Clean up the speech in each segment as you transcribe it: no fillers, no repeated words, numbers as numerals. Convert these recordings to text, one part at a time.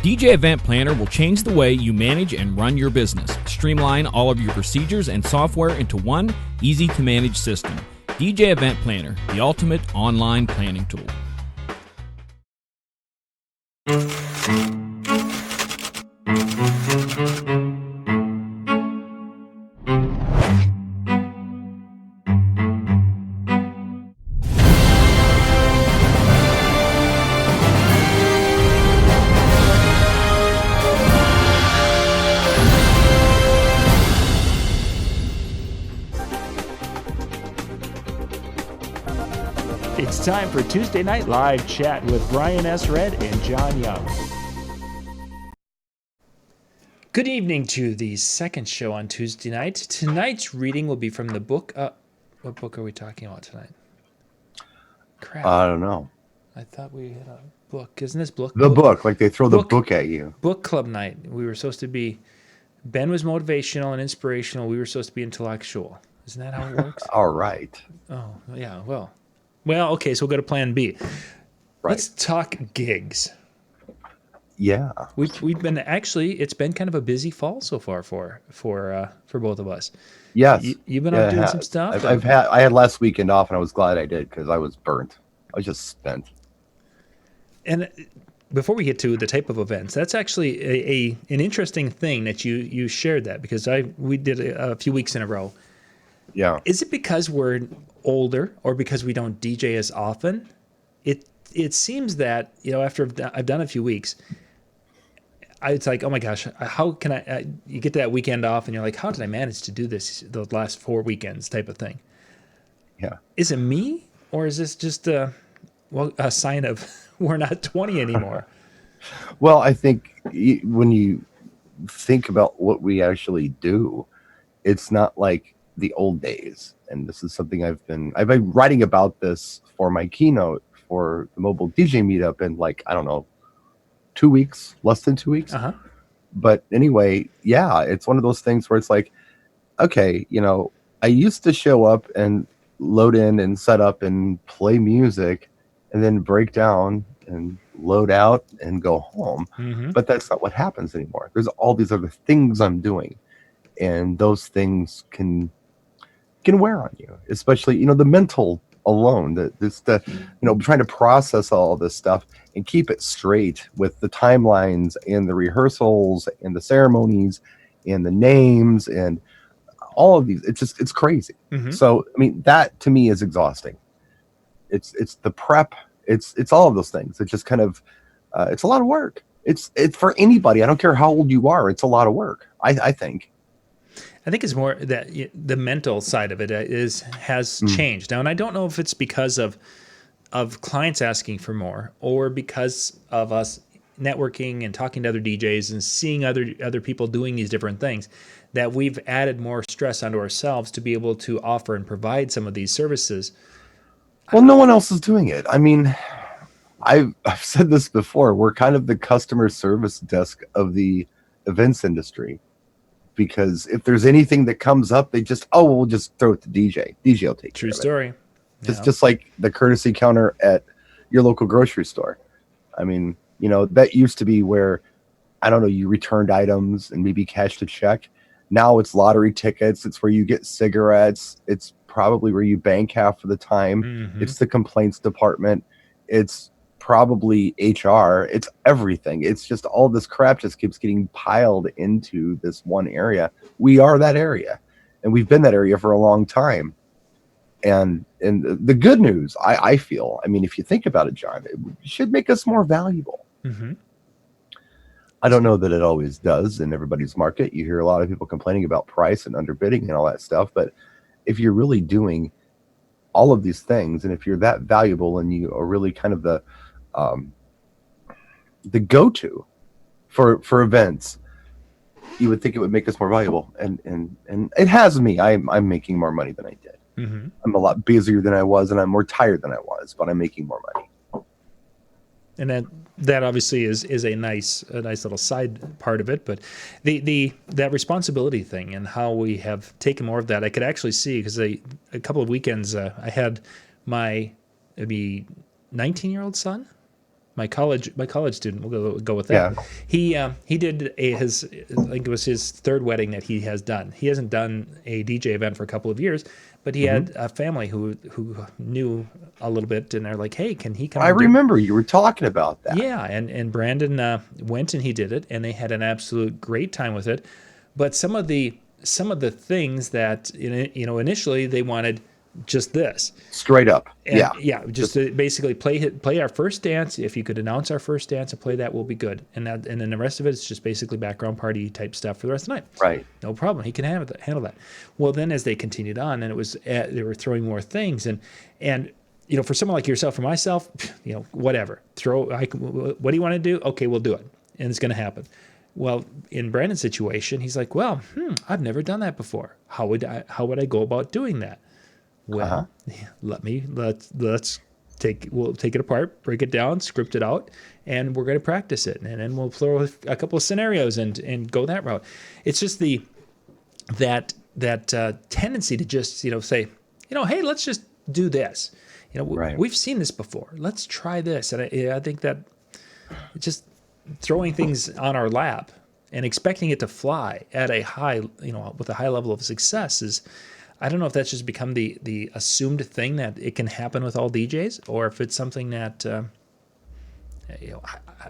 DJ Event Planner will change the way you manage and run your business. Streamline all of your procedures and software into one easy-to-manage system. DJ Event Planner, the ultimate online planning tool. It's time for Tuesday Night Live Chat with Brian S. Red and John Young. Good evening to the second show on Tuesday night. Tonight's reading will be from the book. What book are we talking about tonight? Crap. I don't know. I thought we had a book. Isn't this book? The book, like they throw the book at you. Book club night. We were supposed to be, Ben was motivational and inspirational. We were supposed to be intellectual. Isn't that how it works? All right. Oh, yeah, well, okay, so we'll go to plan B. Right. Let's talk gigs. Yeah. We've been, actually, it's been kind of a busy fall so far for both of us. Yes. You've been out doing some stuff? I had last weekend off, and I was glad I did because I was burnt. I was just spent. And before we get to the type of events, that's actually an interesting thing that you shared that, because we did a few weeks in a row. Yeah. Is it because we're older or because we don't DJ as often? It seems that, after I've done a few weeks, it's like, oh my gosh, how can I you get that weekend off and you're like, how did I manage to do this the last 4 weekends type of thing? Yeah. Is it me, or is this just a sign of we're not 20 anymore? Well, I think when you think about what we actually do, it's not like the old days. And this is something I've been writing about this for my keynote for the mobile DJ meetup in, like, I don't know, 2 weeks, less than 2 weeks. Uh-huh. But anyway, yeah, it's one of those things where it's like, okay, I used to show up and load in and set up and play music and then break down and load out and go home. Mm-hmm. But that's not what happens anymore. There's all these other things I'm doing, and those things can wear on you, especially, the mental alone, trying to process all this stuff and keep it straight with the timelines and the rehearsals and the ceremonies and the names and all of these. It's crazy. Mm-hmm. So, that to me is exhausting. It's the prep. It's all of those things. It's just kind of, it's a lot of work. It's for anybody. I don't care how old you are. It's a lot of work. I think. I think it's more that the mental side of it has changed now, and I don't know if it's because of clients asking for more, or because of us networking and talking to other DJs and seeing other people doing these different things, that we've added more stress onto ourselves to be able to offer and provide some of these services. Well, no one else is doing it. I've said this before. We're kind of the customer service desk of the events industry. Because if there's anything that comes up, they we'll just throw it to DJ. DJ will take care of it. True story. Just like the courtesy counter at your local grocery store. That used to be where, I don't know, you returned items and maybe cashed a check. Now it's lottery tickets. It's where you get cigarettes. It's probably where you bank half of the time. Mm-hmm. It's the complaints department. It's probably HR. It's everything. It's just all this crap just keeps getting piled into this one area. We are that area, and we've been that area for a long time. And the good news, I feel, if you think about it, John, it should make us more valuable. Mm-hmm. I don't know that it always does in everybody's market. You hear a lot of people complaining about price and underbidding and all that stuff. But if you're really doing all of these things, and if you're that valuable and you are really kind of the go-to for events, you would think it would make us more valuable, and it has me. I'm making more money than I did. Mm-hmm. I'm a lot busier than I was, and I'm more tired than I was, but I'm making more money. And that obviously is a nice little side part of it, but that responsibility thing and how we have taken more of that, I could actually see, because a couple of weekends I had my maybe 19-year-old son, my college student. We'll go with that. Yeah. He did his, I think it was his third wedding that he has done. He hasn't done a DJ event for a couple of years, but he had a family who knew a little bit, and they're like, hey, can he come? I remember you were talking about that. Yeah, and Brandon went and he did it, and they had an absolute great time with it. But some of the things that initially they wanted just this straight up. And just to basically play our first dance. If you could announce our first dance and play that, will be good. And then the rest of it is just basically background party type stuff for the rest of the night. Right. No problem. He can handle that. Well, then as they continued on, and it was they were throwing more things, and for someone like yourself or myself, whatever. What do you want to do? Okay, we'll do it, and it's going to happen. Well, in Brandon's situation, he's like, well, I've never done that before. How would I go about doing that? Well, let's take it apart, break it down, script it out, and we're going to practice it, and then we'll throw a couple of scenarios and go that route. It's just that tendency to just say, hey, let's just do this. Right. We've seen this before. Let's try this, and I think that just throwing things on our lap and expecting it to fly at a high, with a high level of success is. I don't know if that's just become the assumed thing that it can happen with all DJs, or if it's something that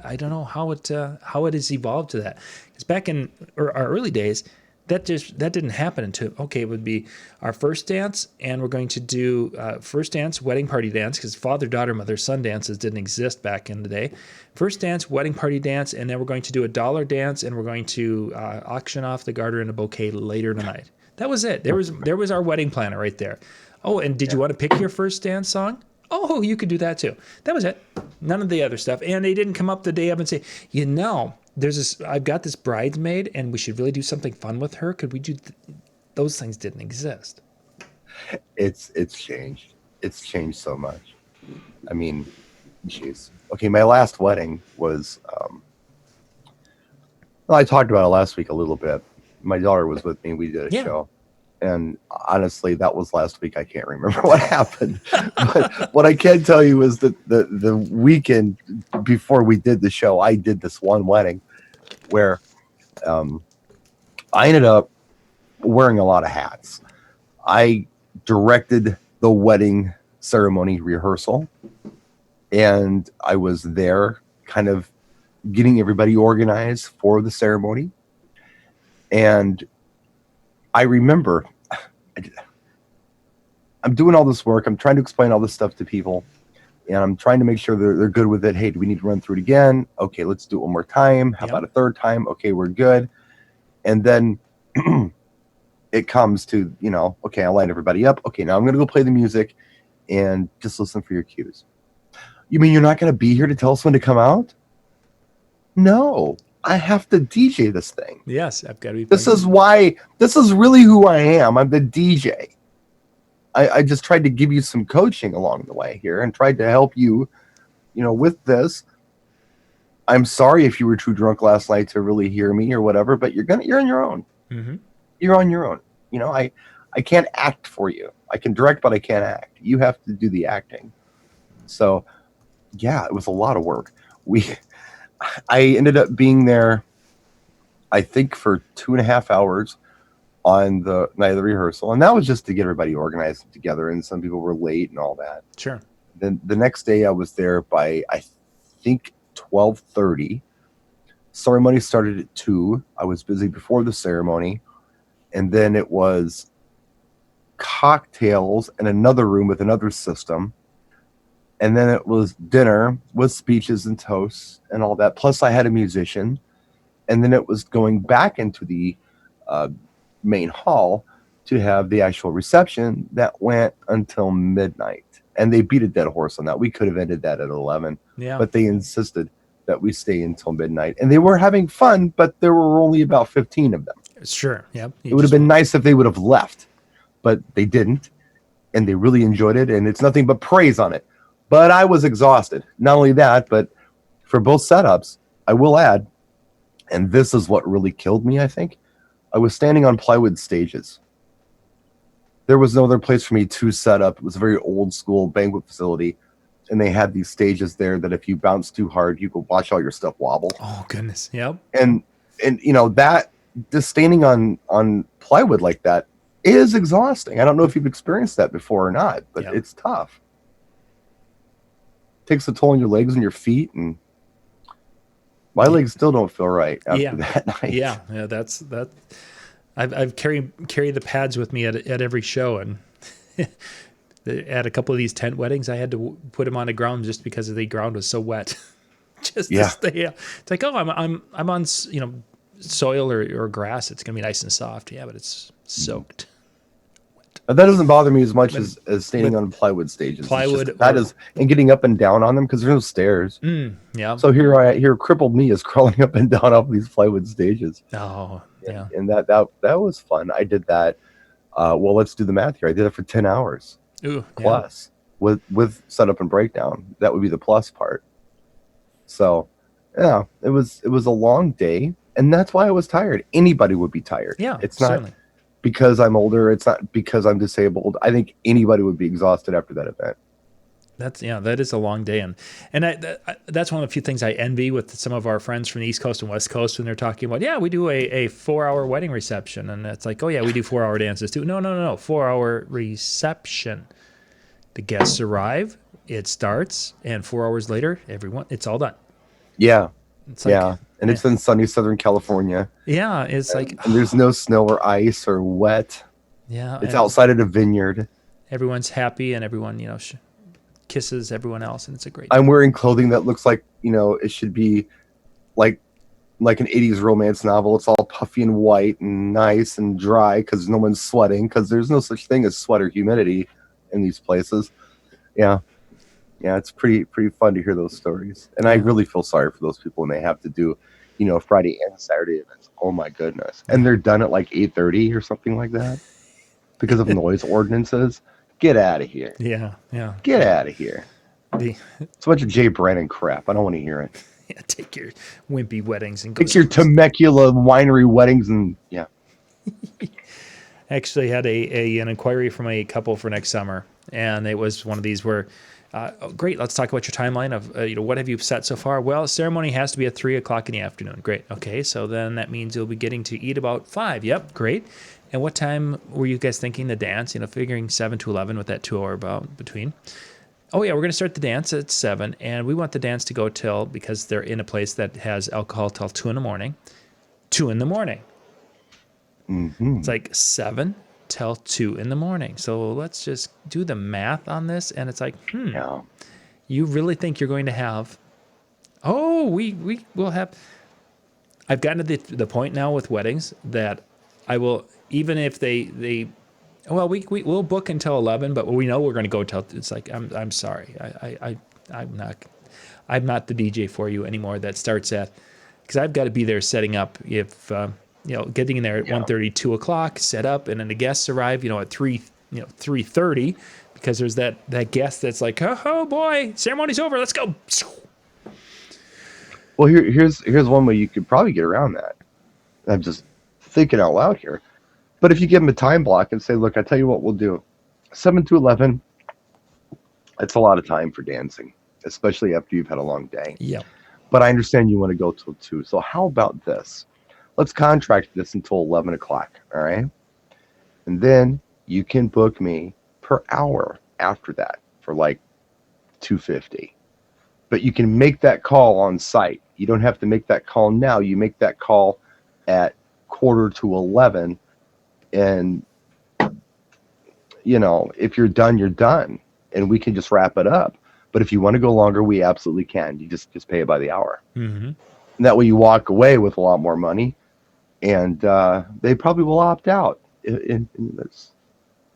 I don't know how it has evolved to that. Because back in our early days, that didn't happen until it would be our first dance, and we're going to do first dance, wedding party dance, because father, daughter, mother, son dances didn't exist back in the day. First dance, wedding party dance, and then we're going to do a dollar dance, and we're going to auction off the garter and a bouquet later tonight. That was it. There was our wedding planner right there. Oh, and did you want to pick your first dance song? Oh, you could do that too. That was it. None of the other stuff. And they didn't come up the day of and say, I've got this bridesmaid, and we should really do something fun with her. Could we do? Those things didn't exist. It's changed. It's changed so much. I mean, jeez. Okay, my last wedding was. I talked about it last week a little bit. My daughter was with me. We did a show, and honestly, that was last week. I can't remember what happened, but what I can tell you is that the weekend before we did the show, I did this one wedding where I ended up wearing a lot of hats. I directed the wedding ceremony rehearsal, and I was there kind of getting everybody organized for the ceremony. And I remember I'm doing all this work. I'm trying to explain all this stuff to people, and I'm trying to make sure they're good with it. Hey, do we need to run through it again? Okay, let's do it one more time. How about a third time? Okay, we're good. And then it comes to, okay, I'll line everybody up. Okay, now I'm going to go play the music and just listen for your cues. You mean you're not going to be here to tell us when to come out? No. I have to DJ this thing. Yes, I've got to be. This is really who I am. I'm the DJ. I just tried to give you some coaching along the way here and tried to help you, with this. I'm sorry if you were too drunk last night to really hear me or whatever, but you're on your own. Mm-hmm. You're on your own. I can't act for you. I can direct, but I can't act. You have to do the acting. So, yeah, it was a lot of work. I ended up being there, I think, for 2.5 hours on the night of the rehearsal. And that was just to get everybody organized together. And some people were late and all that. Sure. Then the next day I was there by, I think, 12:30. Ceremony started at 2. I was busy before the ceremony. And then it was cocktails in another room with another system. And then it was dinner with speeches and toasts and all that. Plus, I had a musician. And then it was going back into the main hall to have the actual reception that went until midnight. And they beat a dead horse on that. We could have ended that at 11. Yeah. But they insisted that we stay until midnight. And they were having fun, but there were only about 15 of them. Sure. Yeah. It would have been nice if they would have left. But they didn't. And they really enjoyed it. And it's nothing but praise on it. But I was exhausted. Not only that, but for both setups, I will add, and this is what really killed me, I think, I was standing on plywood stages. There was no other place for me to set up. It was a very old school banquet facility. and they had these stages there that if you bounce too hard, you could watch all your stuff wobble. Oh goodness. Yep. And you know that just standing on plywood like that is exhausting. I don't know if you've experienced that before or not, but it's tough. Takes a toll on your legs and your feet, and my legs still don't feel right after that night. Yeah, that's that. I've carried the pads with me at every show, and at a couple of these tent weddings, I had to put them on the ground just because the ground was so wet. Just to stay. It's like, oh, I'm on soil or grass. It's gonna be nice and soft. Yeah, but it's soaked. That doesn't bother me as much as standing on plywood stages. And getting up and down on them because there's no stairs. Yeah. So here crippled me is crawling up and down off these plywood stages. Oh, yeah. And that was fun. I did that. Well, let's do the math here. I did it for 10 hours. Ooh, plus with setup and breakdown. That would be the plus part. So, yeah, it was a long day, and that's why I was tired. Anybody would be tired. Yeah, it's not certainly. Because I'm older. It's not because I'm disabled. I think anybody would be exhausted after that event. That is a long day, and that's one of the few things I envy with some of our friends from the East Coast and West Coast when they're talking about, we do a 4-hour wedding reception, and it's like, oh yeah, we do 4-hour dances too. No, 4-hour reception. The guests arrive, it starts, and 4 hours later, it's all done. Yeah, it's like, and it's in sunny Southern California. Yeah, it's and there's no snow or ice or wet. Yeah, it's outside of a vineyard. Everyone's happy, and everyone kisses everyone else, and it's a great. I'm wearing clothing that looks like it should be like an 80s romance novel. It's all puffy and white and nice and dry because no one's sweating, because there's no such thing as sweat or humidity in these places. Yeah, it's pretty fun to hear those stories, and I really feel sorry for those people when they have to do Friday and Saturday events. Oh my goodness. And they're done at like 8:30 or something like that because of noise ordinances. Get out of here. Yeah. Get out of here. It's a bunch of Jay Brennan crap. I don't want to hear it. Yeah, take your wimpy weddings and go. Take your Temecula winery weddings and Actually had an inquiry from a couple for next summer, and it was one of these where, great, let's talk about your timeline of what have you set so far. Well, ceremony has to be at 3:00 in the afternoon. Great. Okay, so then that means you'll be getting to eat about 5. Yep, great. And what time were you guys thinking the dance? Figuring 7 to 11 with that 2 hour about between. Oh yeah, we're going to start the dance at 7, and we want the dance to go till, because they're in a place that has alcohol till 2 in the morning. 2 in the morning. Mm-hmm. It's like 7 till 2 in the morning. So let's just do the math on this, and it's like, you really think you're going to have? Oh, we will have. I've gotten to the point now with weddings that I will, even if we'll book until 11, but we know we're going to go till, it's like, I'm sorry, I'm not the DJ for you anymore. That starts at, because I've got to be there setting up. If getting in there at 1:30, 2:00, set up, and then the guests arrive, at 3:30, because there's that guest that's like, oh boy, ceremony's over, let's go. Well, here's one way you could probably get around that. I'm just thinking out loud here. But if you give them a time block and say, look, I tell you what we'll do. 7 to 11, it's a lot of time for dancing, especially after you've had a long day. Yeah. But I understand you want to go till 2. So how about this? Let's contract this until 11 o'clock, all right? And then you can book me per hour after that for like $250. But you can make that call on site. You don't have to make that call now. You make that call at 11:15, and if you're done, you're done, and we can just wrap it up. But if you want to go longer, we absolutely can. You just pay it by the hour. Mm-hmm. And that way you walk away with a lot more money, and they probably will opt out. And that's,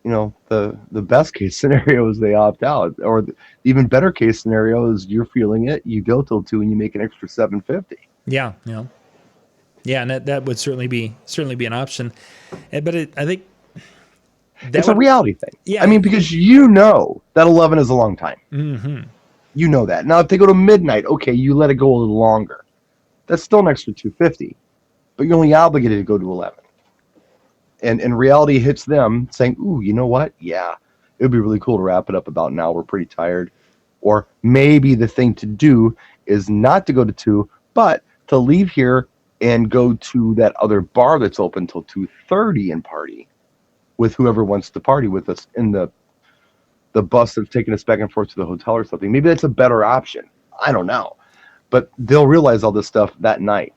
the best case scenario is they opt out, or the even better case scenario is you're feeling it, you go till 2 and you make an extra $750. Yeah, and that would certainly be an option. But I think it's a reality thing. Yeah, I mean, because that 11 is a long time. Mm-hmm. You know that. Now, if they go to midnight, okay, you let it go a little longer. That's still an extra $250, but you're only obligated to go to 11. And reality hits them saying, ooh, you know what? Yeah, it would be really cool to wrap it up about now. We're pretty tired. Or maybe the thing to do is not to go to 2, but to leave here and go to that other bar that's open till 2:30 and party with whoever wants to party with us in the bus that's taking us back and forth to the hotel or something. Maybe that's a better option. I don't know. But they'll realize all this stuff that night.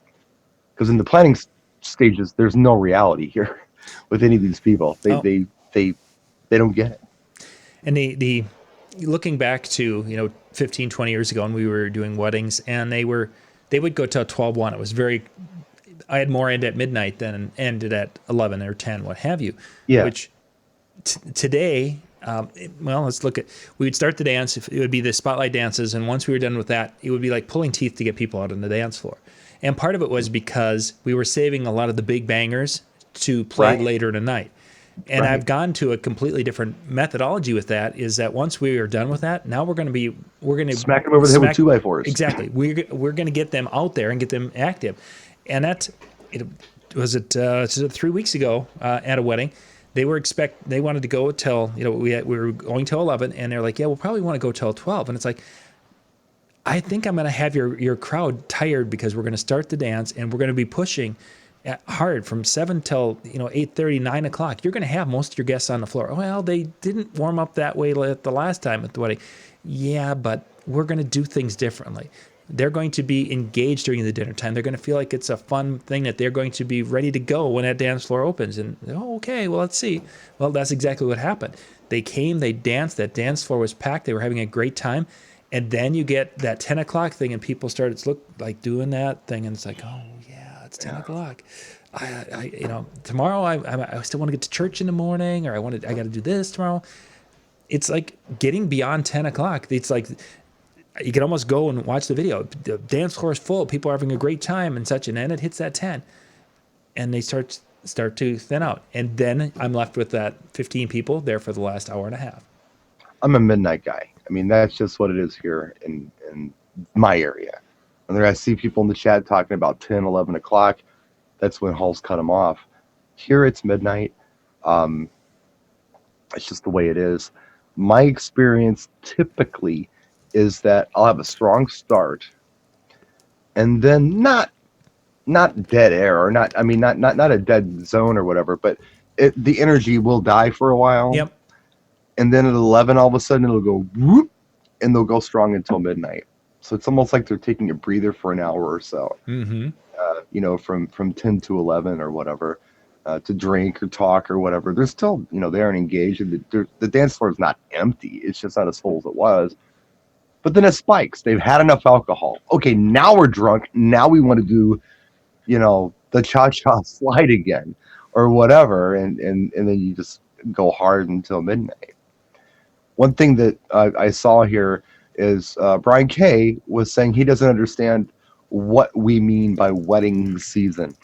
Because in the planning stages, there's no reality here with any of these people. They don't get it. And the looking back to 15, 20 years ago when we were doing weddings, and they would go till 12:01. It was I had more end at midnight than ended at 11 or 10, what have you. Yeah. Which today, let's look at. We would start the dance. It would be the spotlight dances, and once we were done with that, it would be like pulling teeth to get people out on the dance floor. And part of it was because we were saving a lot of the big bangers to play later in the night. And I've gone to a completely different methodology with that. Is that once we are done with that, now we're going to smack them over the head with 2x4s. Exactly. We're going to get them out there and get them active. And it was 3 weeks ago at a wedding. They wanted to go till we were going till 11, and they're like, yeah, we'll probably want to go till 12. And it's like, I think I'm going to have your crowd tired because we're going to start the dance and we're going to be pushing hard from 7 till 8:30, 9 o'clock. You're going to have most of your guests on the floor. Well, they didn't warm up that way the last time at the wedding. Yeah, but we're going to do things differently. They're going to be engaged during the dinner time. They're going to feel like it's a fun thing that they're going to be ready to go when that dance floor opens. And okay, well, let's see. Well, that's exactly what happened. They came, they danced. That dance floor was packed. They were having a great time. And then you get that 10 o'clock thing, and people started doing that thing, and it's like, oh yeah, it's 10 o'clock. Tomorrow I still want to get to church in the morning, or I got to do this tomorrow. It's like getting beyond 10 o'clock. It's like you can almost go and watch the video. The dance floor is full. People are having a great time and such, and then it hits that 10, and they start to thin out, and then I'm left with that 15 people there for the last hour and a half. I'm a midnight guy. I mean, that's just what it is here in my area. And I see people in the chat talking about 10, 11 o'clock. That's when halls cut them off. Here it's midnight. It's just the way it is. My experience typically is that I'll have a strong start, and then not dead air, or not a dead zone or whatever, but the energy will die for a while. Yep. And then at 11, all of a sudden it'll go whoop, and they'll go strong until midnight. So it's almost like they're taking a breather for an hour or so. Mm-hmm. From 10 to 11 or whatever, to drink or talk or whatever. They're still, they aren't engaged. The dance floor is not empty. It's just not as full as it was. But then it spikes. They've had enough alcohol. Okay, now we're drunk. Now we want to do, the cha-cha slide again or whatever. And then you just go hard until midnight. One thing that I saw here is Brian Kay was saying he doesn't understand what we mean by wedding season,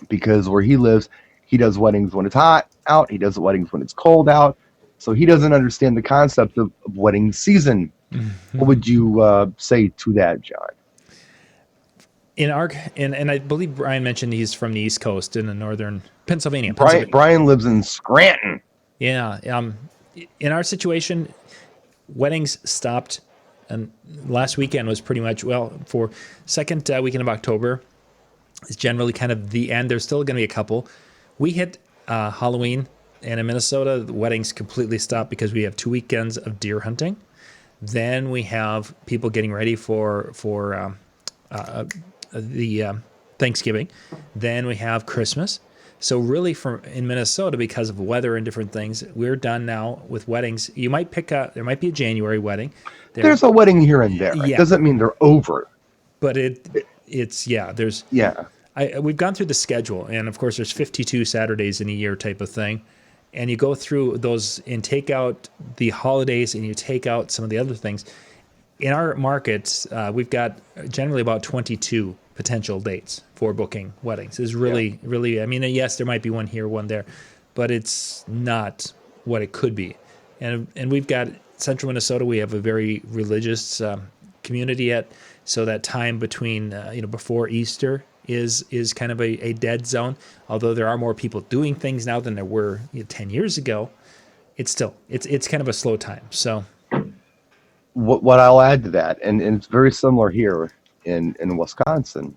because where he lives, he does weddings when it's hot out. He does weddings when it's cold out. So he doesn't understand the concept of wedding season. Mm-hmm. What would you say to that, John? And I believe Brian mentioned he's from the East Coast in the northern Pennsylvania. Brian lives in Scranton. Yeah. In our situation, weddings stopped, and last weekend was pretty much, for second weekend of October is generally kind of the end. There's still going to be a couple. We hit Halloween, and in Minnesota, the weddings completely stopped because we have 2 weekends of deer hunting. Then we have people getting ready for the Thanksgiving. Then we have Christmas. So really, in Minnesota, because of weather and different things, we're done now with weddings. You might there might be a January wedding. There's a wedding here and there. It doesn't mean they're over. But there's. Yeah. We've gone through the schedule, and of course, there's 52 Saturdays in a year type of thing. And you go through those and take out the holidays, and you take out some of the other things. In our markets, we've got generally about 22 potential dates for booking weddings. Is really, really, I mean, yes, there might be one here, one there, but it's not what it could be. And we've got central Minnesota, we have a very religious community so that time between, before Easter is kind of a dead zone. Although there are more people doing things now than there were 10 years ago, it's kind of a slow time. So. what I'll add to that, and it's very similar here in Wisconsin,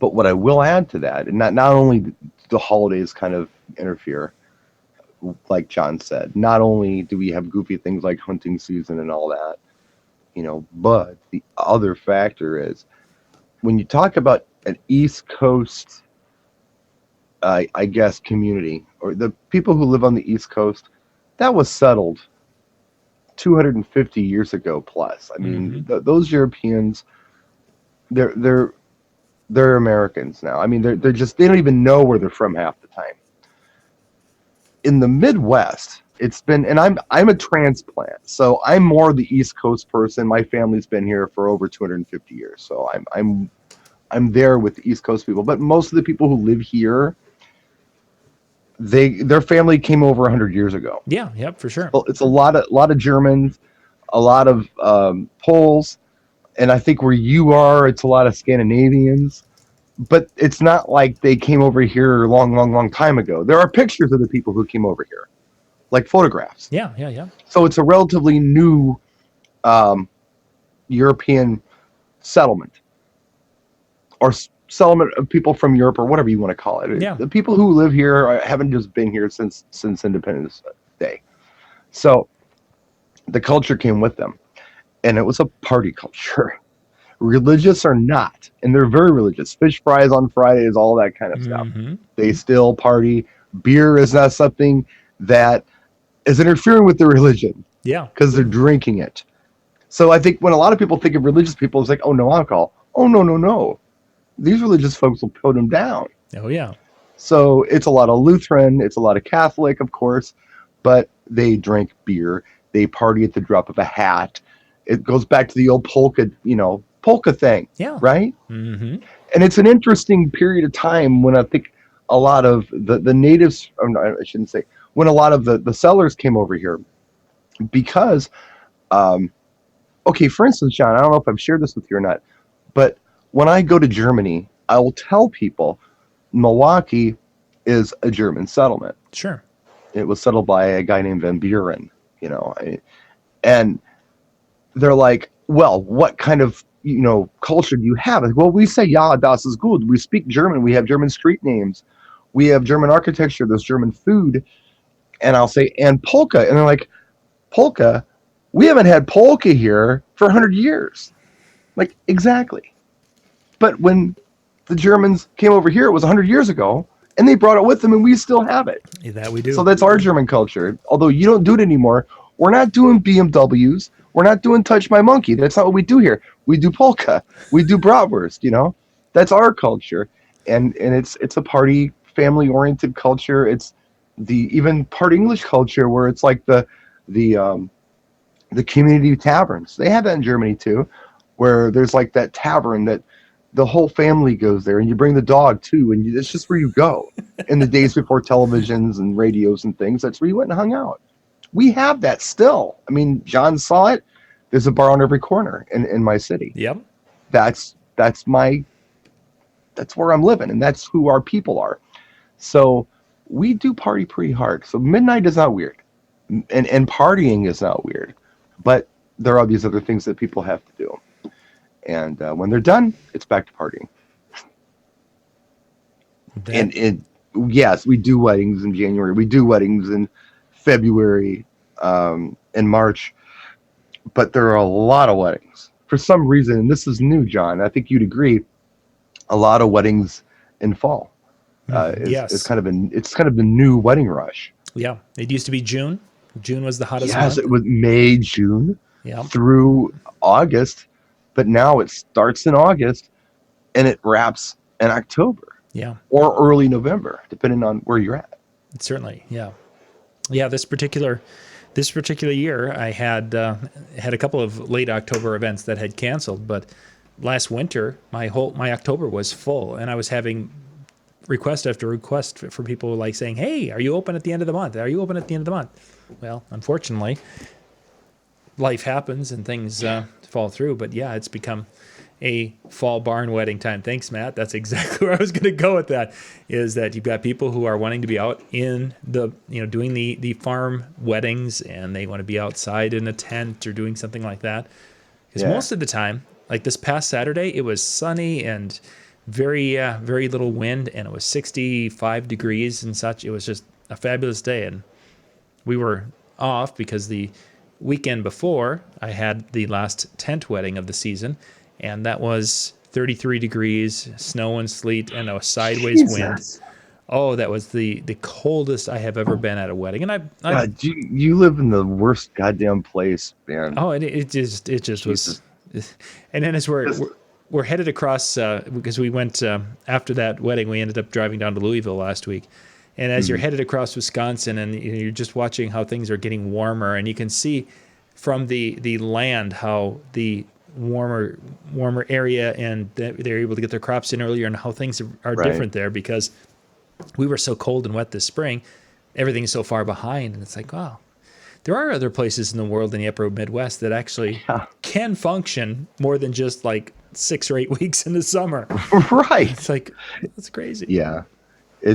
but what I will add to that, and not only the holidays kind of interfere, like John said, not only do we have goofy things like hunting season and all that, but the other factor is when you talk about an East Coast, I guess, community, or the people who live on the East Coast, that was settled 250 years ago plus. I mean, those Europeans, they're Americans now. I mean, they're just, they don't even know where they're from half the time. In the Midwest, it's been, and I'm a transplant, so I'm more the East Coast person. My family's been here for over 250 years, so I'm there with the East Coast people. But most of the people who live here, their family came over 100 years ago. Yeah, yep, for sure. Well, it's a lot of Germans, a lot of Poles, and I think where you are, it's a lot of Scandinavians. But it's not like they came over here a long time ago. There are pictures of the people who came over here, like photographs. Yeah. So it's a relatively new European settlement, or settlement of people from Europe, or whatever you want to call it. Yeah. The people who live here haven't just been here since Independence Day. So the culture came with them, and it was a party culture. Religious or not, and they're very religious. Fish fries on Fridays, all that kind of stuff. They still party. Beer is not something that is interfering with their religion. Yeah, because they're drinking it. So I think when a lot of people think of religious people, it's like, oh, no alcohol. Oh, no. These religious folks will put them down. Oh, yeah. So it's a lot of Lutheran, it's a lot of Catholic, of course, but they drink beer. They party at the drop of a hat. It goes back to the old polka thing. Yeah. Right? And it's an interesting period of time when I think a lot of the natives, or no, I shouldn't say, when a lot of the settlers came over here, because, okay, for instance, John, I don't know if I've shared this with you or not, but when I go to Germany, I will tell people Milwaukee is a German settlement. Sure. It was settled by a guy named Van Buren, and they're like, well, what kind of culture do you have? Like, well, we say, ja, das ist gut. We speak German. We have German street names. We have German architecture. There's German food. And I'll say, and polka. And they're like, polka? We haven't had polka here for 100 years. Like, exactly. But when the Germans came over here, it was 100 years ago, and they brought it with them, and we still have it. Yeah, that we do. So that's our German culture. Although you don't do it anymore. We're not doing BMWs. We're not doing Touch My Monkey. That's not what we do here. We do polka. We do bratwurst, That's our culture. And it's a party, family-oriented culture. It's the even part English culture where it's like the community taverns. They have that in Germany too, where there's like that tavern that the whole family goes there, and you bring the dog too, and it's just where you go. In the days before televisions and radios and things, that's where you went and hung out. We have that still. I mean, John saw it. There's a bar on every corner in my city. Yep. That's where I'm living, and that's who our people are. So we do party pretty hard. So midnight is not weird, and partying is not weird, but there are these other things that people have to do. And when they're done, it's back to partying. And yes, we do weddings in January. We do weddings in February, in March. But there are a lot of weddings. For some reason, and this is new, John, I think you'd agree, a lot of weddings in fall. Yes. It's kind of the new wedding rush. Yeah. It used to be June. June was the hottest Yes, month. it was May, June through August. But now it starts in August and it wraps in October. Yeah. Or early November, depending on where you're at. Certainly. Yeah. Yeah. This particular year, I had a couple of late October events that had canceled, but last winter, my October was full, and I was having request after request for people like saying, "Hey, are you open at the end of the month? Are you open at the end of the month?" Well, unfortunately, life happens and things fall through. But yeah, it's become a fall barn wedding time. Thanks, Matt. That's exactly where I was going to go with that, is that you've got people who are wanting to be out in the, doing the farm weddings, and they want to be outside in a tent or doing something like that. Because most of the time, like this past Saturday, it was sunny and very little wind, and it was 65 degrees and such. It was just a fabulous day, and we were off because the weekend before I had the last tent wedding of the season, and that was 33 degrees, snow and sleet, and a sideways wind. Oh, that was the coldest I have ever been at a wedding. And God, you live in the worst goddamn place, man. Oh, and it just was. And then as we're headed across, because we went after that wedding, we ended up driving down to Louisville last week. And as you're headed across Wisconsin, and you're just watching how things are getting warmer, and you can see from the land how the warmer area, and they're able to get their crops in earlier, and how things are different there, because we were so cold and wet this spring. Everything's so far behind, and it's like, wow, there are other places in the world in the upper Midwest that actually can function more than just like 6 or 8 weeks in the summer. Right. It's like, that's crazy. Yeah. I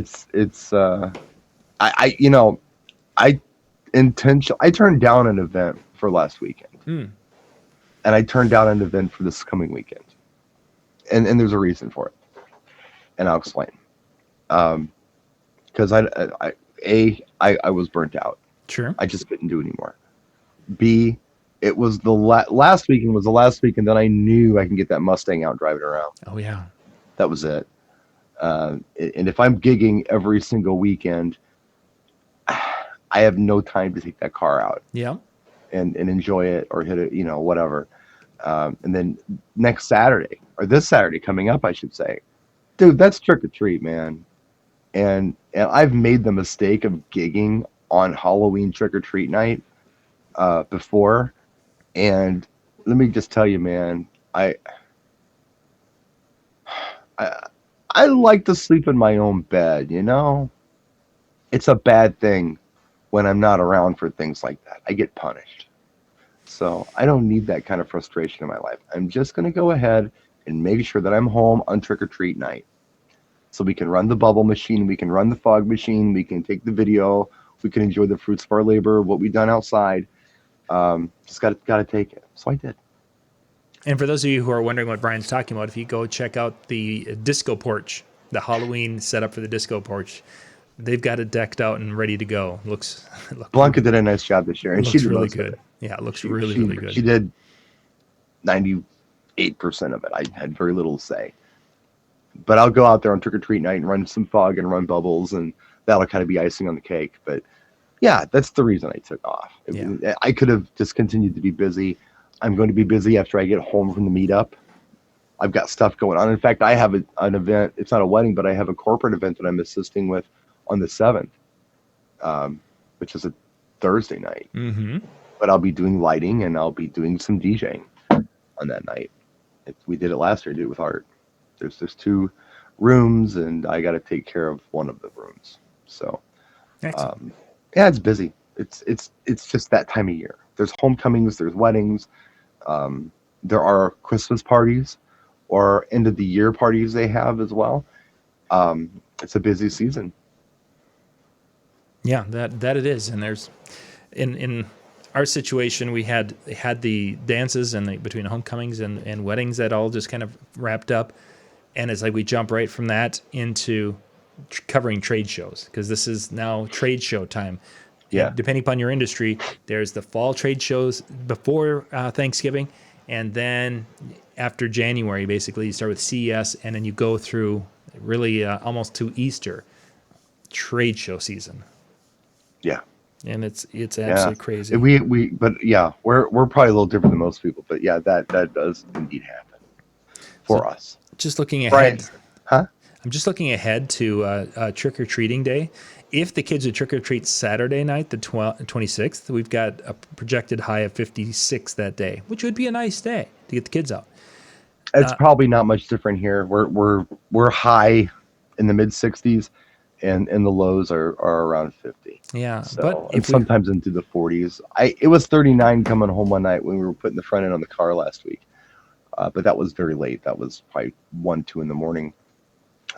turned down an event for last weekend. And I turned down an event for this coming weekend. And there's a reason for it. And I'll explain. Because I was burnt out. Sure. I just couldn't do anymore. B, it was the last weekend was the last weekend that I knew I can get that Mustang out driving around. Oh yeah. That was it. And if I'm gigging every single weekend, I have no time to take that car out. Yeah. And enjoy it or hit it, whatever. And then next Saturday, or this Saturday coming up, I should say, dude, that's trick or treat, man. And I've made the mistake of gigging on Halloween trick or treat night before, and let me just tell you, man, I like to sleep in my own bed. It's a bad thing when I'm not around for things like that. I get punished, so I don't need that kind of frustration in my life. I'm just gonna go ahead and make sure that I'm home on trick or treat night, so we can run the bubble machine, we can run the fog machine, we can take the video. We can enjoy the fruits of our labor, what we've done outside. Just got to take it. So I did. And for those of you who are wondering what Brian's talking about, if you go check out the disco porch, the Halloween setup for the disco porch, they've got it decked out and ready to go. Blanca did a nice job this year, and she did really good. Yeah, it looks really good. She did 98% of it. I had very little to say. But I'll go out there on trick or treat night and run some fog and run bubbles, and that'll kind of be icing on the cake. But yeah, that's the reason I took off. I could have just continued to be busy. I'm going to be busy after I get home from the meetup. I've got stuff going on. In fact, I have an event. It's not a wedding, but I have a corporate event that I'm assisting with on the 7th, which is a Thursday night. Mm-hmm. But I'll be doing lighting, and I'll be doing some DJing on that night. We did it last year. I did it with Art. There's 2 rooms, and I got to take care of one of the rooms. So, yeah, it's busy. It's just that time of year. There's homecomings, there's weddings, there are Christmas parties or end of the year parties they have as well. It's a busy season. Yeah, that it is. And there's in our situation, we had the dances and between homecomings and weddings that all just kind of wrapped up, and it's like we jump right from that into covering trade shows, because this is now trade show time. Yeah. And depending upon your industry, there's the fall trade shows before Thanksgiving, and then after January, basically you start with CES, and then you go through really almost to Easter trade show season. Yeah. And it's absolutely crazy. But yeah, we're probably a little different than most people, but yeah, that does indeed happen for us. Just looking ahead. Right. Huh? I'm just looking ahead to trick-or-treating day. If the kids would trick-or-treat Saturday night, the 26th, we've got a projected high of 56 that day, which would be a nice day to get the kids out. It's probably not much different here. We're high in the mid-60s, and the lows are around 50. Yeah, so, but sometimes into the 40s. It was 39 coming home one night when we were putting the front end on the car last week. but that was very late. That was probably 1, 2 in the morning.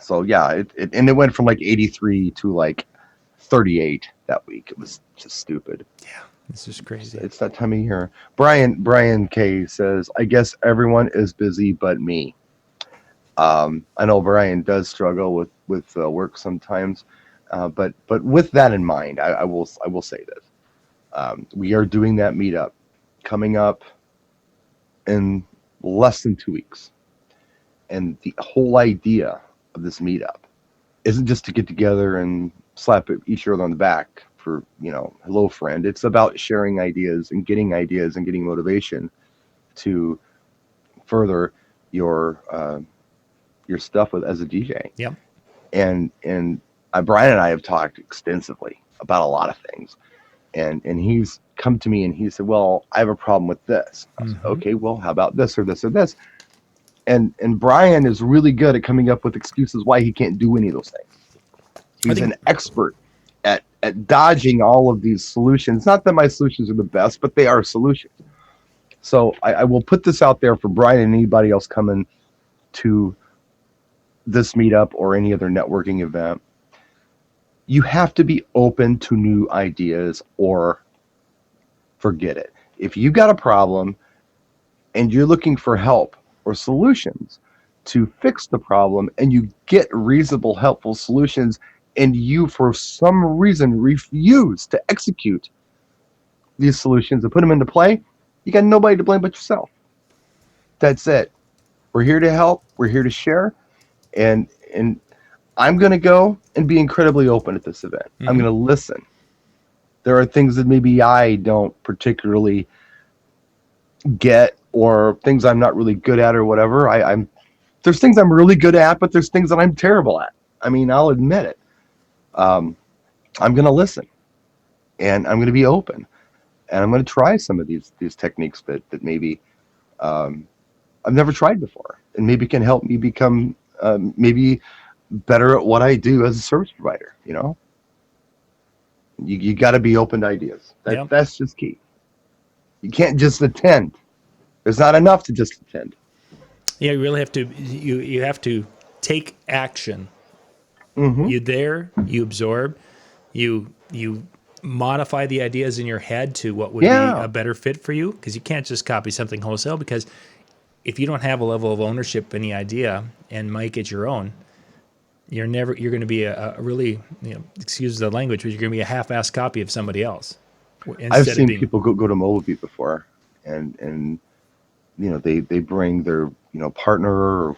So yeah, it went from like 83 to like 38 that week. It was just stupid. Yeah, this is crazy. It's that time of year. Brian K says, I guess everyone is busy but me. I know Brian does struggle with work sometimes, but with that in mind, I will say this: we are doing that meetup coming up in less than 2 weeks, and the whole idea of this meetup isn't just to get together and slap each other on the back for, hello friend. It's about sharing ideas and getting motivation to further your stuff as a DJ. Yep. And Brian and I have talked extensively about a lot of things, and he's come to me and he said, well, I have a problem with this. I said, okay, well, how about this or this or this? And Brian is really good at coming up with excuses why he can't do any of those things. He's an expert at dodging all of these solutions. Not that my solutions are the best, but they are solutions. So I will put this out there for Brian and anybody else coming to this meetup or any other networking event. You have to be open to new ideas or forget it. If you got a problem and you're looking for help or solutions to fix the problem, and you get reasonable, helpful solutions, and you, for some reason, refuse to execute these solutions and put them into play, you got nobody to blame but yourself. That's it. We're here to help. We're here to share. And I'm going to go and be incredibly open at this event. I'm going to listen. There are things that maybe I don't particularly get, or things I'm not really good at or whatever. There's things I'm really good at, but there's things that I'm terrible at. I mean, I'll admit it. I'm going to listen, and I'm going to be open, and I'm going to try some of these techniques that maybe I've never tried before, and maybe can help me become maybe better at what I do as a service provider. You got to be open to ideas. That's just key. You can't just attend. There's not enough to just attend. Yeah, you really have to. You have to take action. You you absorb, you modify the ideas in your head to what would be a better fit for you, because you can't just copy something wholesale, because if you don't have a level of ownership in the idea and make it your own, you're going to be a really, excuse the language, but you're going to be a half-assed copy of somebody else. I've seen people go to Mobile Beat before, and they bring their partner, or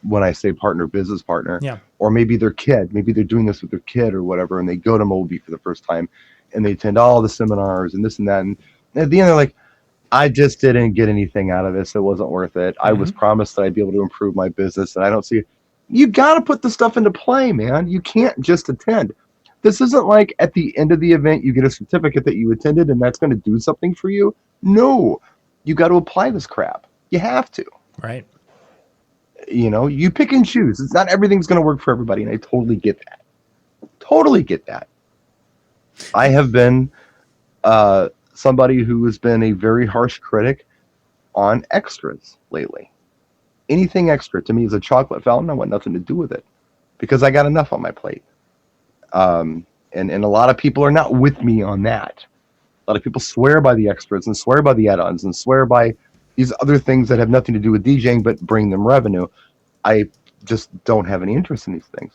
when I say partner, business partner, or maybe their kid. Maybe they're doing this with their kid or whatever, and they go to Mobile Beat for the first time, and they attend all the seminars and this and that, and at the end they're like, I just didn't get anything out of this. It wasn't worth it. I was promised that I'd be able to improve my business, and I don't see it. You got to put the stuff into play, man. You can't just attend. This isn't like at the end of the event you get a certificate that you attended and that's going to do something for you. No, you got to apply this crap. You have to. Right. You pick and choose. It's not everything's going to work for everybody, and I totally get that. Totally get that. I have been somebody who has been a very harsh critic on extras lately. Anything extra to me is a chocolate fountain. I want nothing to do with it because I got enough on my plate. And a lot of people are not with me on that. A lot of people swear by the extras and swear by the add-ons and swear by these other things that have nothing to do with DJing but bring them revenue. I just don't have any interest in these things.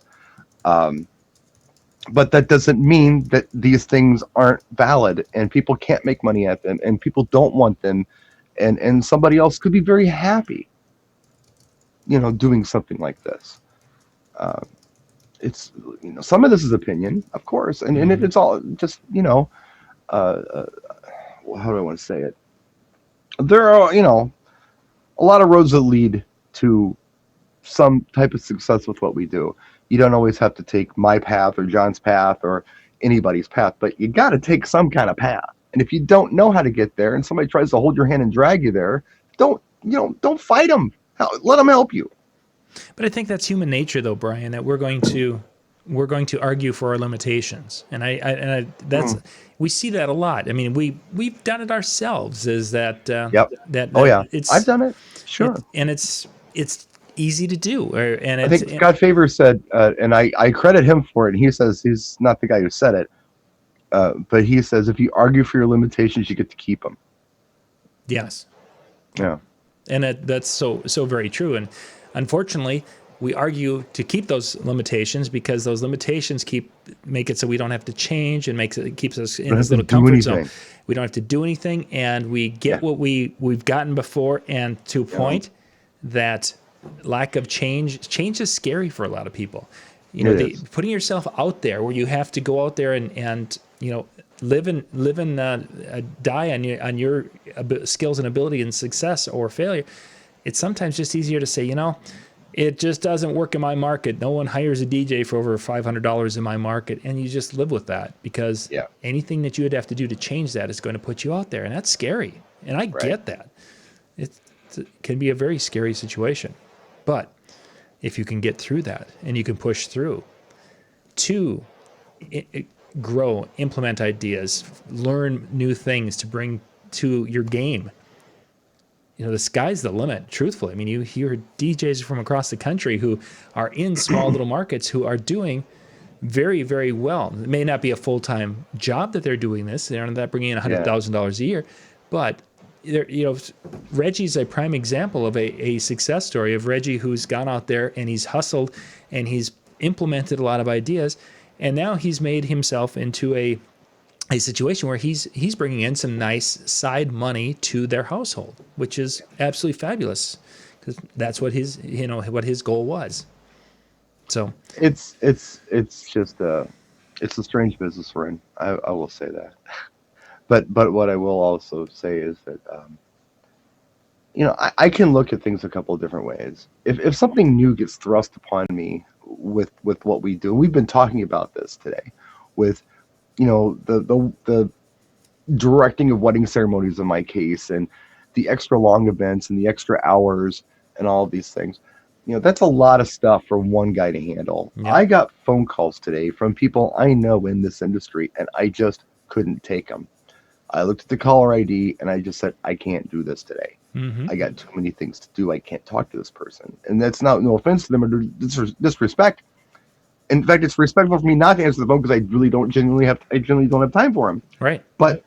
But that doesn't mean that these things aren't valid and people can't make money at them and people don't want them, and somebody else could be very happy, doing something like this. It's, some of this is opinion, of course, and it's all just, how do I want to say it? There are, a lot of roads that lead to some type of success with what we do. You don't always have to take my path or John's path or anybody's path, but you got to take some kind of path. And if you don't know how to get there and somebody tries to hold your hand and drag you there, don't fight them. Let them help you. But I think that's human nature, though, Brian, that we're going to we're going to argue for our limitations, and that's we see that a lot. I mean, we've done it ourselves. Is that Yep. that Oh yeah, it's I've done it. Sure. it's easy to do, and I it's think Scott Favor said, and I credit him for it. And he says he's not the guy who said it, but he says if you argue for your limitations, you get to keep them. yes, Yeah. and that's so very true. And unfortunately, we argue to keep those limitations because those limitations make it so we don't have to change, and it keeps us in this little comfort zone. We don't have to do anything, and we get what we've gotten before. And to a point that lack of change is scary for a lot lot You know, putting yourself out there where you have to go out there and you know, live and die on your skills and ability and success or failure. It's sometimes just easier to say, you know, it just doesn't work in my market. No one hires a DJ for over $500 in my market, and you just live with that because anything that you would have to do to change that is going to put you out there, and that's scary. And I get that. It can be a very scary situation, but if you can get through that and you can push through to grow, implement ideas, learn new things to bring to your game, you know, the sky's the limit, truthfully. I mean, you hear DJs from across the country who are in small little markets who are doing very, very well. It may not be a full-time job that they're doing this. They're not bringing in $100,000 a year, but you know, Reggie's a prime example of a success story of Reggie who's gone out there and he's hustled and he's implemented a lot of ideas, and now he's made himself into a situation where he's bringing in some nice side money to their household, which is absolutely fabulous because that's what his goal was. So it's just it's a strange business we're in. I will say that. But what I will also say is that, you know, I can look at things a couple of different ways. If something new gets thrust upon me with what we do, we've been talking about this today, with, you know, the directing of wedding ceremonies in my case, and the extra long events and the extra hours and all of these things. You know, that's a lot of stuff for one guy to handle. Yep. I got phone calls today from people I know in this industry, and I just couldn't take them. I looked at the caller ID and I just said, I can't do this today. I got too many things to do. I can't talk to this person. And that's no offense to them or disrespect. In fact, it's respectful for me not to answer the phone because I genuinely don't have time for them. Right. But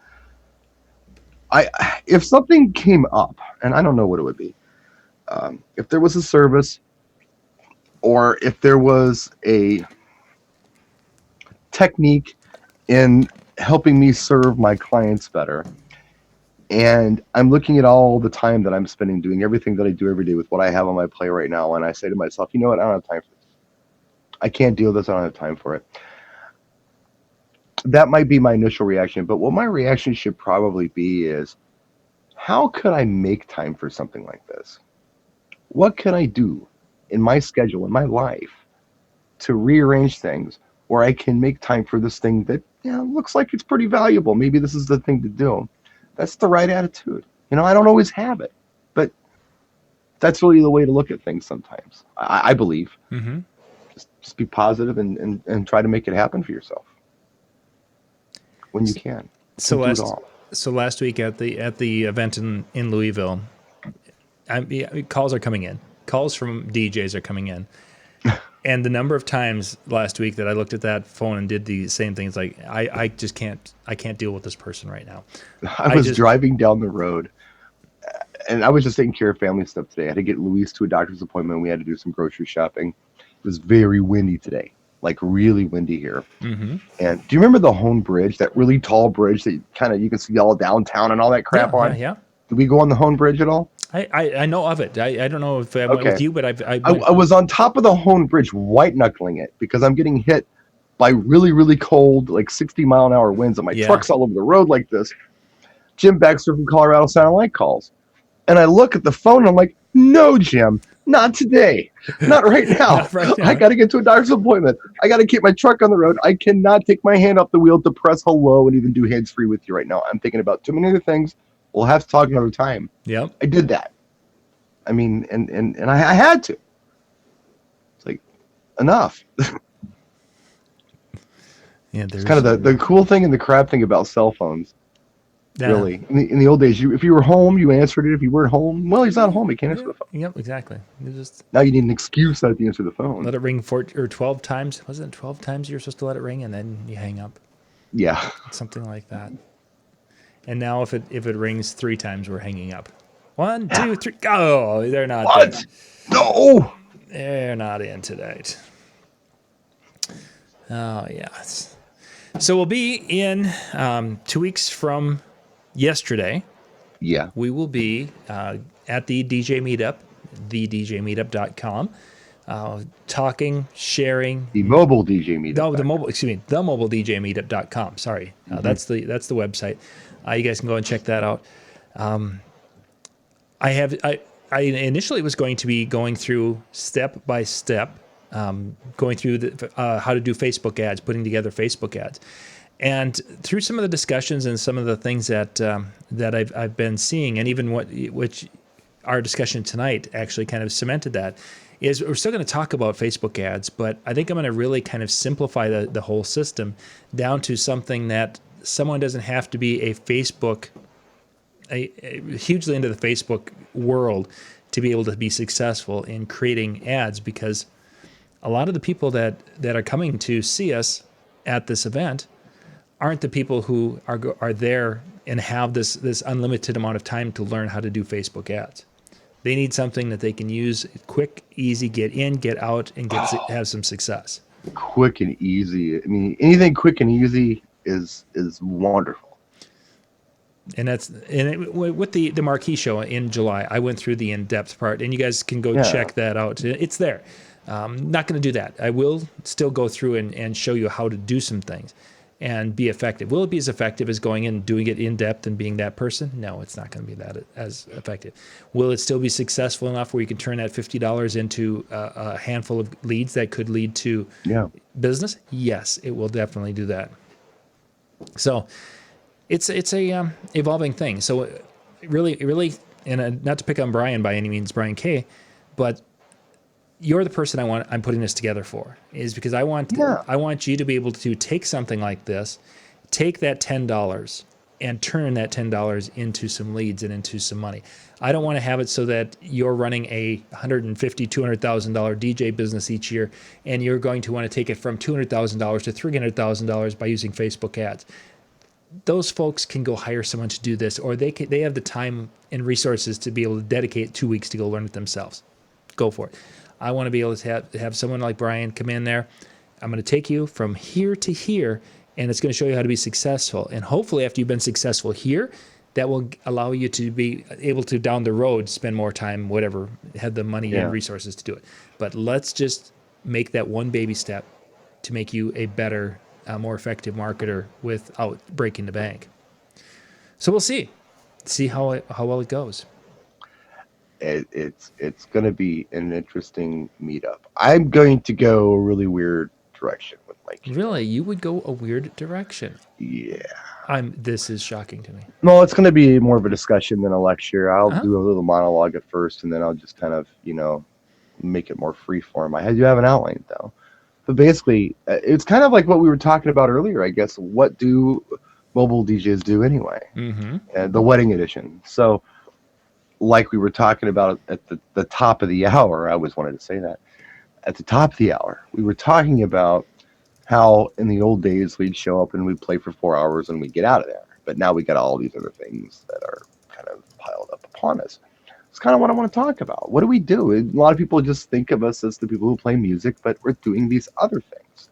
if something came up, and I don't know what it would be, if there was a service or if there was a technique in helping me serve my clients better, and I'm looking at all the time that I'm spending doing everything that I do every day with what I have on my plate right now, and I say to myself, you know what, I don't have time for this. I can't deal with this. I don't have time for it. That might be my initial reaction, but what my reaction should probably be is, how could I make time for something like this? What can I do in my schedule, in my life, to rearrange things where I can make time for this thing that looks like it's pretty valuable? Maybe this is the thing to do. That's the right attitude. You know, I don't always have it, but that's really the way to look at things sometimes, I believe. Just be positive and try to make it happen for yourself when you can. So last week at the event in Louisville, calls are coming in. Calls from DJs are coming in. And the number of times last week that I looked at that phone and did the same things, like I just can't deal with this person right now. I was driving down the road, and I was just taking care of family stuff today. I had to get Luis to a doctor's appointment. We had to do some grocery shopping. It was very windy today, like really windy here. And do you remember the Hone Bridge, that really tall bridge that you can see all downtown and all that crap on? Yeah. Did we go on the Hone Bridge at all? I know of it. I don't know if I went with you, but I was on top of the Hone Bridge white knuckling it because I'm getting hit by really, really cold, like 60-mile-an-hour winds, and my truck's all over the road like this. Jim Baxter from Colorado Sound Light calls. And I look at the phone and I'm like, no, Jim, not today. Not right now. Not right now. I got to get to a doctor's appointment. I got to keep my truck on the road. I cannot take my hand off the wheel to press hello and even do hands-free with you right now. I'm thinking about too many other things. We'll have to talk another time. Yeah, I did that. I mean, and I had to. It's like, enough. Yeah, It's kind of the cool thing and the crap thing about cell phones. yeah. Really, in the old days, if you were home, you answered it. If you weren't home, well, he's not home. He can't answer the phone. Yep, exactly. You just Now you need an excuse not to answer the phone. let it ring 12 times. Wasn't it 12 times you're supposed to let it ring and then you hang up? Yeah. Something like that. And now if it rings 3 times, we're hanging up. 1, 2, 3, go! They're not What? there. No. They're not in tonight. Oh, yes. So we'll be in 2 weeks from yesterday. Yeah. We will be at the DJ Meetup, thedjmeetup.com, talking, sharing. The mobile DJ meetup. No, the mobile DJmeetup.com. Sorry. That's the website. You guys can go and check that out. I initially was going to be going through step by step, going through how to do Facebook ads, putting together Facebook ads. And through some of the discussions and some of the things that I've been seeing, and even which our discussion tonight actually kind of cemented that, is we're still going to talk about Facebook ads, but I think I'm going to really kind of simplify the whole system down to something that someone doesn't have to be a hugely into the Facebook world to be able to be successful in creating ads, because a lot of the people that are coming to see us at this event aren't the people who are there and have this unlimited amount of time to learn how to do Facebook ads. They need something that they can use quick, easy, get in, get out, and have some success. Quick and easy. I mean, anything quick and easy is wonderful. And with the marquee show in July, I went through the in-depth part, and you guys can go check that out. It's there. Not going to do that. I will still go through and show you how to do some things and be effective. Will it be as effective as going in and doing it in depth and being that person? No, it's not going to be that as effective. Will it still be successful enough where you can turn that $50 into a handful of leads that could lead to business? Yes, it will definitely do that. So it's a evolving thing. So really, and not to pick on Brian by any means, Brian K, but you're the person I'm putting this together for, is because I want you to be able to take something like this, take that $10 and turn that $10 into some leads and into some money. I don't want to have it so that you're running a $150,000, $200,000 DJ business each year, and you're going to want to take it from $200,000 to $300,000 by using Facebook ads. Those folks can go hire someone to do this, or they have the time and resources to be able to dedicate 2 weeks to go learn it themselves. Go for it. I want to be able to have someone like Brian come in there. I'm going to take you from here to here, and it's going to show you how to be successful. And hopefully after you've been successful here, that will allow you to be able to, down the road, spend more time, whatever, have the money and resources to do it. But let's just make that one baby step to make you a better, more effective marketer without breaking the bank. So we'll see how well it goes. It's going to be an interesting meetup. I'm going to go a really weird direction with my kid. Really? You would go a weird direction? Yeah. This is shocking to me. No, it's going to be more of a discussion than a lecture. I'll do a little monologue at first, and then I'll just kind of, make it more free form. I do have an outline, though. But basically, it's kind of like what we were talking about earlier, I guess. What do mobile DJs do anyway? Mm-hmm. The wedding edition. So, like we were talking about at the top of the hour, I always wanted to say that. At the top of the hour, we were talking about how in the old days we'd show up and we'd play for 4 hours and we'd get out of there. But now we got all these other things that are kind of piled up upon us. It's kind of what I want to talk about. What do we do? A lot of people just think of us as the people who play music, but we're doing these other things.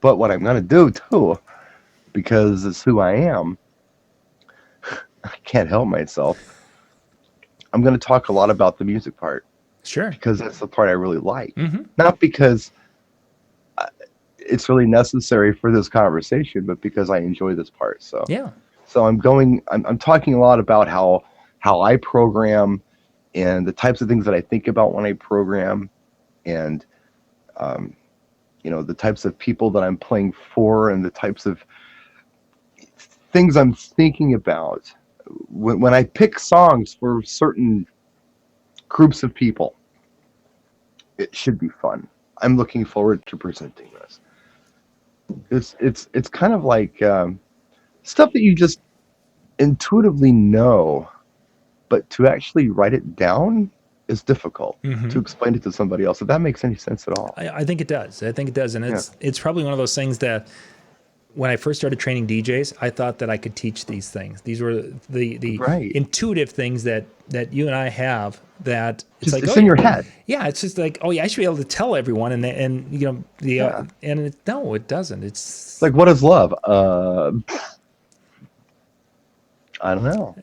But what I'm going to do, too, because it's who I am, I can't help myself. I'm going to talk a lot about the music part. Sure. Because that's the part I really like. Mm-hmm. Not because it's really necessary for this conversation, but because I enjoy this part. So I'm talking a lot about how I program and the types of things that I think about when I program, and the types of people that I'm playing for and the types of things I'm thinking about when I pick songs for certain groups of people. It should be fun. I'm looking forward to presenting this. It's kind of like stuff that you just intuitively know, but to actually write it down is difficult to explain it to somebody else. If that makes any sense at all. I think it does. I think it does, and Yeah. it's probably one of those things that when I first started training DJs, I thought that I could teach these things. These were the Right. intuitive things that you and I have. That it's Just like, it's oh in yeah, your head. yeah, it's just like, oh yeah, I should be able to tell everyone, and you know Yeah. and no, it doesn't. It's like, what is love? I don't know.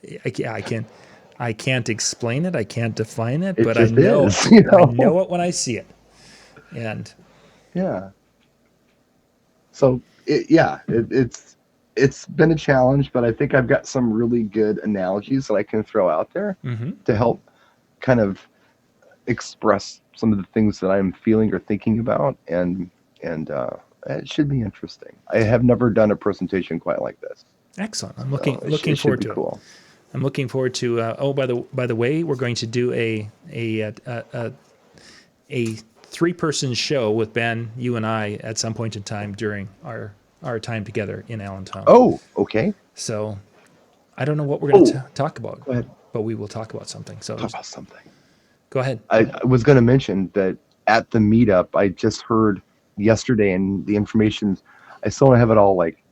I can't explain it. I can't define it, It but I just know is, you I know. know it when I see it, and Yeah. So it's been a challenge, but I think I've got some really good analogies that I can throw out there to help kind of express some of the things that I'm feeling or thinking about, and it should be interesting. I have never done a presentation quite like this, excellent. I'm so looking it should forward be to it. cool. I'm looking forward to. By the way, we're going to do a 3-person show with Ben, you and I, at some point in time during our time together in Allentown. Oh, okay. So I don't know what we're going to talk about, Go ahead. but we will talk about something. So Talk about something. go ahead. I was going to mention that at the meetup, I just heard yesterday, and the information, I still don't have it all like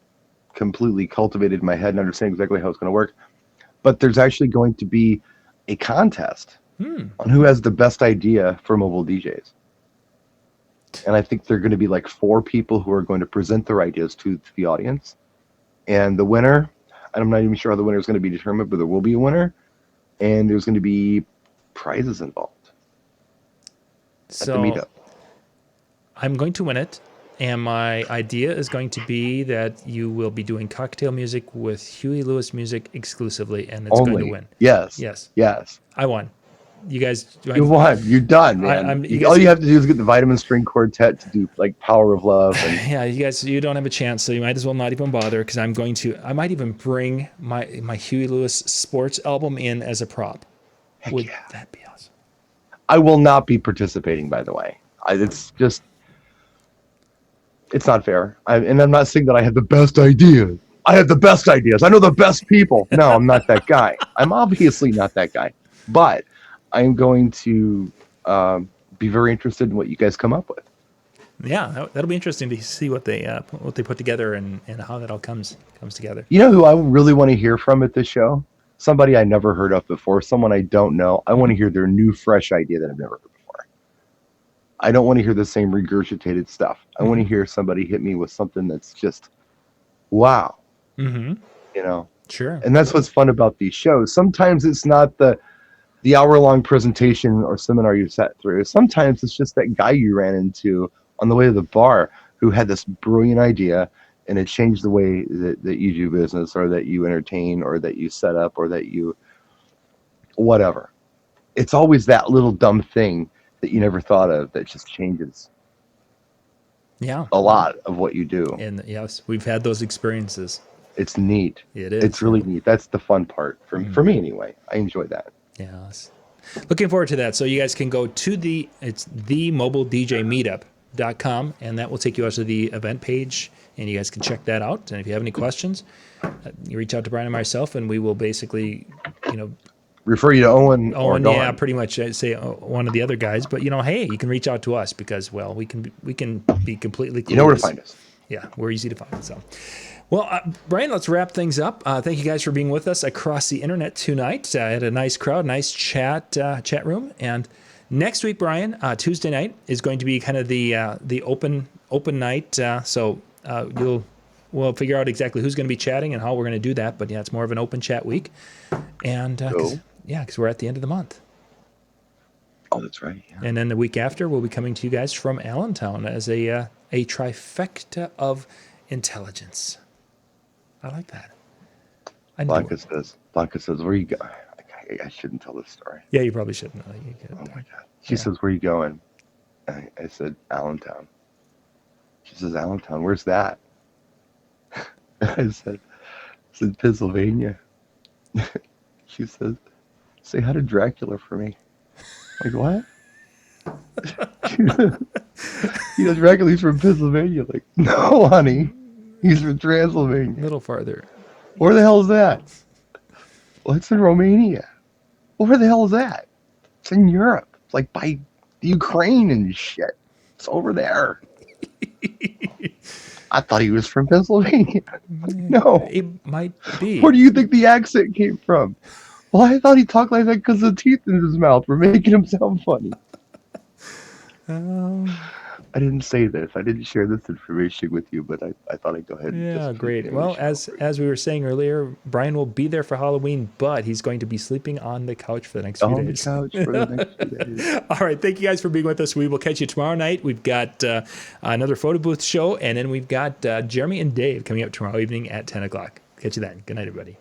completely cultivated in my head and understand exactly how it's going to work. But there's actually going to be a contest on who has the best idea for mobile DJs. And I think there are going to be like 4 people who are going to present their ideas to the audience. And the winner, I'm not even sure how the winner is going to be determined, but there will be a winner. And there's going to be prizes involved at the So meetup. I'm going to win it. And my idea is going to be that you will be doing cocktail music with Huey Lewis music exclusively, and it's going to win. Yes. Yes. Yes. I won. You guys, You won. You're done, man. All you have to do is get the Vitamin String Quartet to do like Power of Love. And yeah, you guys, you don't have a chance, so you might as well not even bother, because I might even bring my Huey Lewis sports album in as a prop. Would that be awesome? I will not be participating, by the way. It's not fair. And I'm not saying that I have the best ideas. I have the best ideas. I know the best people. No, I'm not that guy. I'm obviously not that guy. But I'm going to be very interested in what you guys come up with. Yeah, that'll be interesting to see what they put together and how that all comes together. You know who I really want to hear from at this show? Somebody I never heard of before, someone I don't know. I want to hear their new, fresh idea that I've never heard before. I don't want to hear the same regurgitated stuff. I want to hear somebody hit me with something that's just, wow. You know? Sure. And that's what's fun about these shows. Sometimes it's not the hour-long presentation or seminar you sat through. Sometimes it's just that guy you ran into on the way to the bar who had this brilliant idea, and it changed the way that you do business, or that you entertain, or that you set up, or that you whatever. It's always that little dumb thing that you never thought of that just changes a lot of what you do. And yes, we've had those experiences. It's neat. It is. It's really neat. That's the fun part for me anyway. I enjoy that. Yes. Looking forward to that. So you guys can go to the mobiledjmeetup.com, and that will take you out to the event page, and you guys can check that out. And if you have any questions, you reach out to Brian and myself, and we will basically, refer you to Owen or Dawn. Yeah, pretty much. I'd say one of the other guys, but hey, you can reach out to us, because we can be completely clueless. You know where to find us. Yeah, we're easy to find. So, well, Brian, let's wrap things up. Thank you guys for being with us across the internet tonight. I had a nice crowd, nice chat room, and next week, Brian, Tuesday night is going to be kind of the open night. So we'll figure out exactly who's going to be chatting and how we're going to do that. But yeah, it's more of an open chat week, and because we're at the end of the month. Oh, that's right. Yeah. And then the week after, we'll be coming to you guys from Allentown as a trifecta of intelligence. I like that. Blanca says, where you go? I shouldn't tell this story. Yeah, you probably shouldn't. Oh my God. She says, where are you going? I said, Allentown. She says, Allentown, where's that? I said, it's in Pennsylvania. She says, say hi to Dracula for me. I'm like, what? He does regularly from Pennsylvania. Like, no, honey. He's from Transylvania. A little farther. Where the hell is that? Well, it's in Romania. Well, where the hell is that? It's in Europe. It's like by Ukraine and shit. It's over there. I thought he was from Pennsylvania. No. It might be. Where do you think the accent came from? Well, I thought he talked like that because the teeth in his mouth were making him sound funny. I didn't say this. I didn't share this information with you, but I thought I'd go ahead and Yeah, great. Well, as we were saying earlier, Brian will be there for Halloween, but he's going to be sleeping on the couch for the next few days. On the couch for the next few days. All right. Thank you guys for being with us. We will catch you tomorrow night. We've got another photo booth show, and then we've got Jeremy and Dave coming up tomorrow evening at 10 o'clock. Catch you then. Good night, everybody.